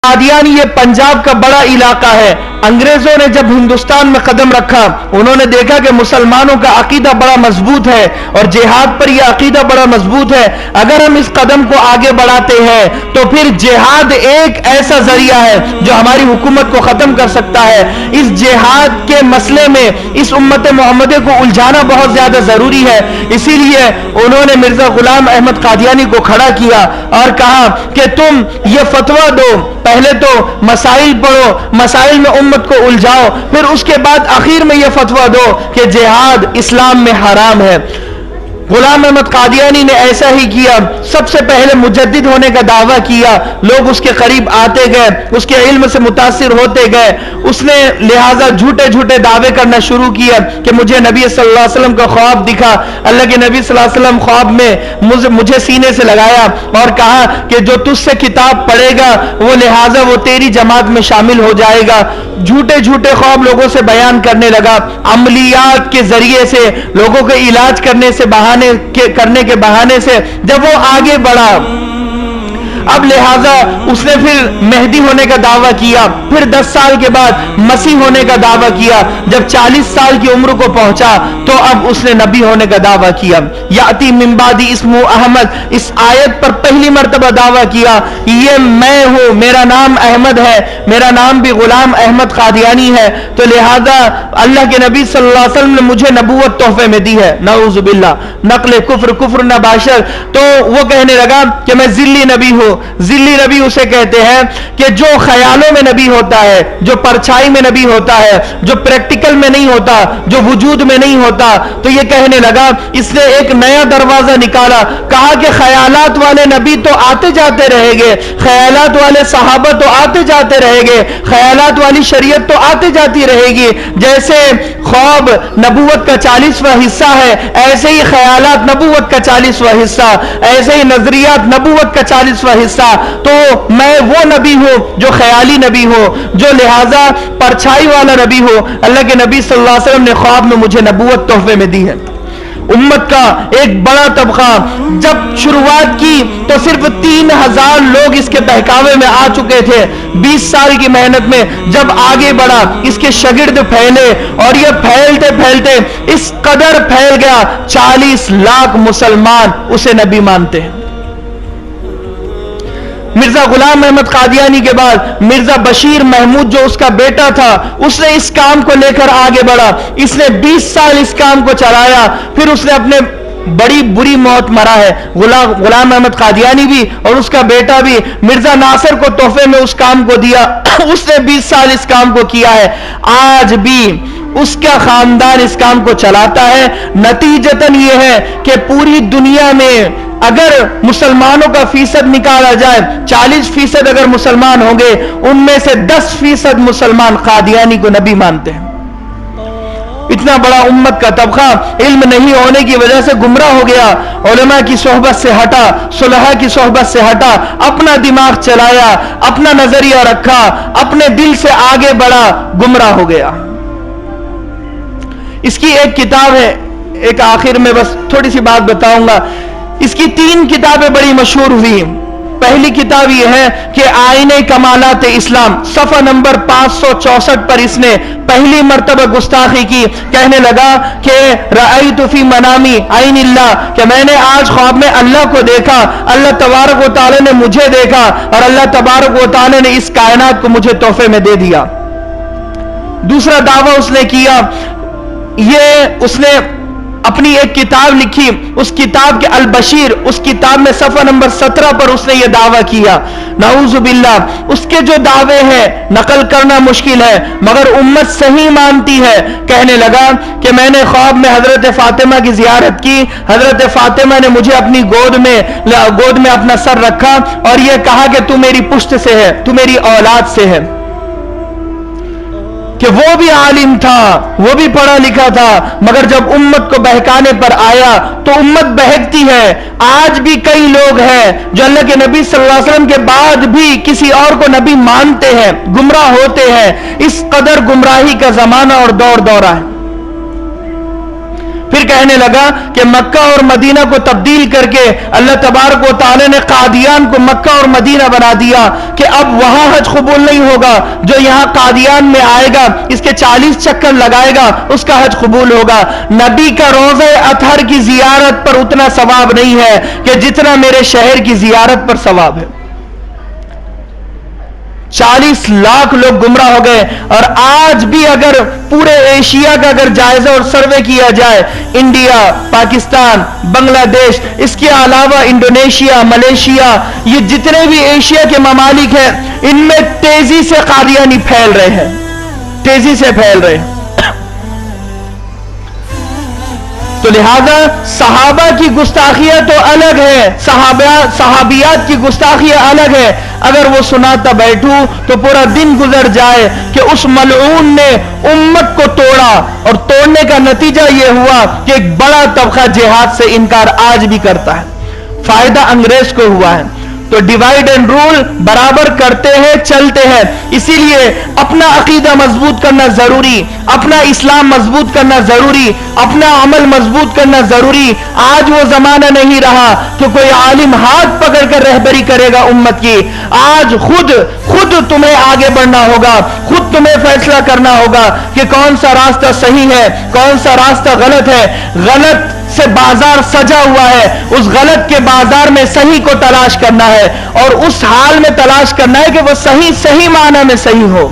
قادیانی یہ پنجاب کا بڑا علاقہ ہے۔ انگریزوں نے جب ہندوستان میں قدم رکھا انہوں نے دیکھا کہ مسلمانوں کا عقیدہ بڑا مضبوط ہے اور جہاد پر یہ عقیدہ بڑا مضبوط ہے۔ اگر ہم اس قدم کو آگے بڑھاتے ہیں تو پھر جہاد ایک ایسا ذریعہ ہے جو ہماری حکومت کو ختم کر سکتا ہے۔ اس جہاد کے مسئلے میں اس امت محمدی کو الجھانا بہت زیادہ ضروری ہے۔ اسی لیے انہوں نے مرزا غلام احمد قادیانی کو کھڑا کیا اور کہا کہ تم یہ فتویٰ دو، پہلے تو مسائل پڑھو، مسائل میں امت کو الجھاؤ، پھر اس کے بعد آخر میں یہ فتویٰ دو کہ جہاد اسلام میں حرام ہے۔ غلام احمد قادیانی نے ایسا ہی کیا، سب سے پہلے مجدد ہونے کا دعویٰ کیا، لوگ اس کے قریب آتے گئے، اس کے علم سے متاثر ہوتے گئے، اس نے لہٰذا جھوٹے جھوٹے دعوے کرنا شروع کیا کہ مجھے نبی صلی اللہ علیہ وسلم کا خواب دکھا، اللہ کے نبی صلی اللہ علیہ وسلم خواب میں مجھے سینے سے لگایا اور کہا کہ جو تجھ سے کتاب پڑھے گا وہ لہٰذا وہ تیری جماعت میں شامل ہو جائے گا۔ جھوٹے جھوٹے خواب لوگوں سے بیان کرنے لگا، عملیات کے ذریعے سے لوگوں کے علاج کرنے کے بہانے سے جب وہ آگے بڑھا، اب لہٰذا اس نے پھر مہدی ہونے کا دعویٰ کیا، پھر 10 سال کے بعد مسیح ہونے کا دعویٰ کیا، جب 40 سال کی عمر کو پہنچا تو اب اس نے نبی ہونے کا دعویٰ کیا۔ یاتی من بعدی اسمہ احمد، اس آیت پر پہلی مرتبہ دعویٰ کیا یہ میں ہوں، میرا نام احمد ہے، میرا نام بھی غلام احمد قادیانی ہے، تو لہذا اللہ کے نبی صلی اللہ علیہ وسلم نے مجھے نبوت تحفے میں دی ہے، نعوذ باللہ، نقل کفر نہ باشر۔ تو وہ کہنے لگا کہ میں ذلی نبی ہوں۔ ذلی نبی اسے کہتے ہیں کہ جو خیالوں میں نبی ہوتا ہے، جو پرچھائی میں نبی ہوتا ہے، جو پریکٹیکل میں نہیں ہوتا، جو وجود میں نہیں ہوتا۔ تو یہ کہنے لگا، اس نے ایک نیا دروازہ نکالا، کہا کہ خیالات والے نبی تو آتے جاتے رہیں گے، خیالات والے صحابہ تو آتے جاتے رہیں گے، خیالات والی شریعت تو آتے جاتی رہے گی، جیسے خواب نبوت کا 40واں حصہ ہے ایسے ہی خیالات نبوت کا 40واں حصہ، ایسے ہی نظریات نبوت کا 40واں حصہ۔ تو میں وہ نبی ہوں جو خیالی نبی ہوں، جو لہٰذا پرچھائی والا نبی ہو۔ اللہ کے نبی صلی اللہ علیہ وسلم نے خواب میں مجھے نبوت تحفے میں دی ہے۔ امت کا ایک بڑا طبقہ جب شروعات کی تو صرف 3000 لوگ اس کے بہکاوے میں آ چکے تھے۔ 20 سال کی محنت میں جب آگے بڑھا، اس کے شاگرد پھیلے اور یہ پھیلتے پھیلتے اس قدر پھیل گیا 40 لاکھ مسلمان اسے نبی مانتے ہیں۔ مرزا غلام احمد قادیانی کے بعد مرزا بشیر محمود جو اس کا بیٹا تھا، اس نے اس کام کو لے کر آگے بڑھا، اس نے 20 سال اس کام کو چلایا، پھر اس نے اپنے بڑی بری موت مرا ہے۔ غلام احمد قادیانی بھی اور اس کا بیٹا بھی مرزا ناصر کو تحفے میں اس کام کو دیا، اس نے 20 سال اس کام کو کیا ہے، آج بھی اس کا خاندان اس کام کو چلاتا ہے۔ نتیجتاً یہ ہے کہ پوری دنیا میں اگر مسلمانوں کا فیصد نکالا جائے، 40% اگر مسلمان ہوں گے، ان میں سے 10% مسلمان قادیانی کو نبی مانتے ہیں۔ اتنا بڑا امت کا طبقہ علم نہیں ہونے کی وجہ سے گمراہ ہو گیا، علماء کی صحبت سے ہٹا، صلحاء کی صحبت سے ہٹا، اپنا دماغ چلایا، اپنا نظریہ رکھا، اپنے دل سے آگے بڑھا، گمراہ ہو گیا۔ اس کی ایک کتاب ہے، ایک آخر میں بس تھوڑی سی بات بتاؤں گا۔ اس کی 3 کتابیں بڑی مشہور ہوئی۔ پہلی کتاب یہ ہے کہ آئینہ کمالات اسلام، صفحہ نمبر 564 پر اس نے پہلی مرتبہ گستاخی کی، کہنے لگا کہ رأیت فی منامی عین اللہ، کہ میں نے آج خواب میں اللہ کو دیکھا، اللہ تبارک و تعالی نے مجھے دیکھا اور اللہ تبارک و تعالی نے اس کائنات کو مجھے تحفے میں دے دیا۔ دوسرا دعویٰ اس نے کیا، یہ اس نے اپنی ایک کتاب لکھی، اس کتاب کے البشیر، اس کتاب میں صفحہ نمبر 17 پر اس نے یہ دعویٰ کیا۔ نعوذ باللہ، اس کے جو دعوے ہیں نقل کرنا مشکل ہے مگر امت صحیح مانتی ہے۔ کہنے لگا کہ میں نے خواب میں حضرت فاطمہ کی زیارت کی، حضرت فاطمہ نے مجھے اپنی گود میں اپنا سر رکھا اور یہ کہا کہ تو میری پشت سے ہے، تو میری اولاد سے ہے۔ کہ وہ بھی عالم تھا، وہ بھی پڑھا لکھا تھا، مگر جب امت کو بہکانے پر آیا تو امت بہکتی ہے۔ آج بھی کئی لوگ ہیں جو اللہ کے نبی صلی اللہ علیہ وسلم کے بعد بھی کسی اور کو نبی مانتے ہیں، گمراہ ہوتے ہیں۔ اس قدر گمراہی کا زمانہ اور دور ہے۔ پھر کہنے لگا کہ مکہ اور مدینہ کو تبدیل کر کے اللہ تبارک و تعالی نے قادیان کو مکہ اور مدینہ بنا دیا کہ اب وہاں حج قبول نہیں ہوگا، جو یہاں قادیان میں آئے گا اس کے 40 چکر لگائے گا اس کا حج قبول ہوگا۔ نبی کا روضہ اطہر کی زیارت پر اتنا ثواب نہیں ہے کہ جتنا میرے شہر کی زیارت پر ثواب ہے۔ 40 لاکھ لوگ گمراہ ہو گئے، اور آج بھی اگر پورے ایشیا کا اگر جائزہ اور سروے کیا جائے، انڈیا، پاکستان، بنگلہ دیش، اس کے علاوہ انڈونیشیا، ملیشیا، یہ جتنے بھی ایشیا کے ممالک ہیں ان میں تیزی سے قادیانی پھیل رہے ہیں، تیزی سے پھیل رہے ہیں۔ تو لہذا صحابہ کی گستاخیاں تو الگ ہے، صحابیات کی گستاخیاں الگ ہے۔ اگر وہ سناتا بیٹھوں تو پورا دن گزر جائے کہ اس ملعون نے امت کو توڑا، اور توڑنے کا نتیجہ یہ ہوا کہ ایک بڑا طبقہ جہاد سے انکار آج بھی کرتا ہے۔ فائدہ انگریز کو ہوا ہے۔ تو ڈیوائیڈ اینڈ رول برابر کرتے ہیں، چلتے ہیں۔ اسی لیے اپنا عقیدہ مضبوط کرنا ضروری، اپنا اسلام مضبوط کرنا ضروری، اپنا عمل مضبوط کرنا ضروری۔ آج وہ زمانہ نہیں رہا کہ کوئی عالم ہاتھ پکڑ کر رہبری کرے گا امت کی۔ آج خود تمہیں آگے بڑھنا ہوگا، خود تمہیں فیصلہ کرنا ہوگا کہ کون سا راستہ صحیح ہے، کون سا راستہ غلط ہے۔ غلط سے بازار سجا ہوا ہے، اس غلط کے بازار میں صحیح کو تلاش کرنا ہے، اور اس حال میں تلاش کرنا ہے کہ وہ صحیح معنی میں صحیح ہو۔